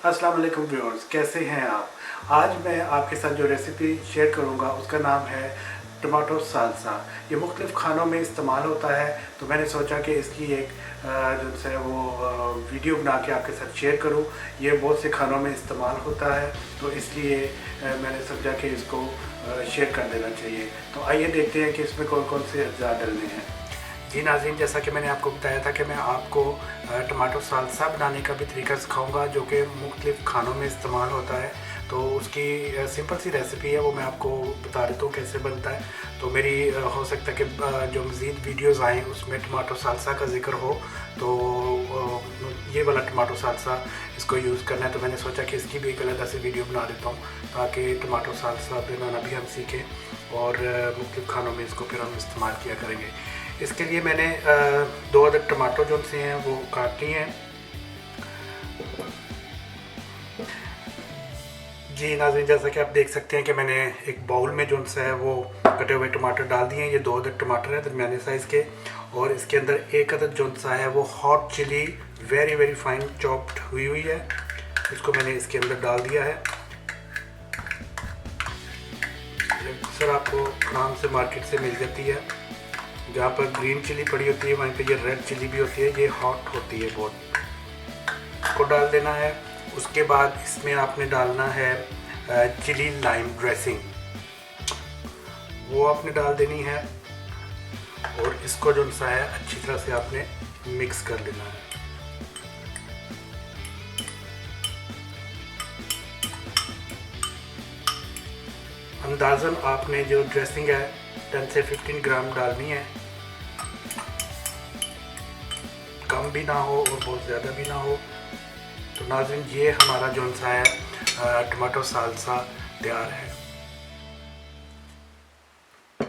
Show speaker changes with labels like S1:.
S1: अस्सलाम वालेकुम व्यूअर्स, कैसे हैं आप। आज मैं आपके साथ जो रेसिपी शेयर करूंगा उसका नाम है टमाटो सालसा। ये मुख्तलिफ़ खानों में इस्तेमाल होता है, तो मैंने सोचा कि इसकी एक जो है वो वीडियो बना के आपके साथ शेयर करूं। ये बहुत से खानों में इस्तेमाल होता है, तो इसलिए मैंने सोचा कि इसको शेयर कर देना चाहिए। तो आइए देखते हैं कि इसमें कौन कौन से अज्जा डलने हैं। जी नाज़रीन, जैसा कि मैंने आपको बताया था कि मैं आपको टमाटो सालसा बनाने का भी तरीका सिखाऊंगा जो कि मुख्तलिफ़ खानों में इस्तेमाल होता है। तो उसकी सिंपल सी रेसिपी है, वो मैं आपको बता देता हूँ कैसे बनता है। तो मेरी हो सकता है कि जो मज़ीद वीडियोस आएँ उसमें टमाटो सालसा का ज़िक्र हो, तो ये वाला टमाटो सालसा इसको यूज़ करना है। तो मैंने सोचा कि इसकी भी एक अलग से वीडियो बना देता हूँ ताकि टमाटो सालसा बनाना भी हम सीखें और मुख्तलिफ़ खानों में इसको फिर हम इस्तेमाल किया करेंगे। इसके लिए मैंने 2 अदद टमाटो जो से हैं वो काट लिए हैं। जी नाज़रीन, जैसा कि आप देख सकते हैं कि मैंने एक बाउल में जो सा है वो कटे हुए टमाटर डाल दिए हैं। ये 2 अदद टमाटर हैं दरमियाने साइज़ के, और इसके अंदर 1 अदद जो सा है वो hot chilli very fine chopped हुई है। इसको मैंने इसके अंदर डाल दिया है। सर आपको आराम से मार्केट से मिल जाती है। जहाँ पर ग्रीन चिली पड़ी होती है वहीं पे ये रेड चिली भी होती है, ये हॉट होती है बहुत। इसको डाल देना है। उसके बाद इसमें आपने डालना है चिली लाइम ड्रेसिंग, वो आपने डाल देनी है, और इसको जो सा है अच्छी तरह से आपने मिक्स कर लेना है। अंदाज़न आपने जो ड्रेसिंग है 10 से 15 ग्राम डालनी है, कम भी ना हो और बहुत ज़्यादा भी ना हो। तो नाज़रीन, ये हमारा जो सा है टमाटो सालसा तैयार है।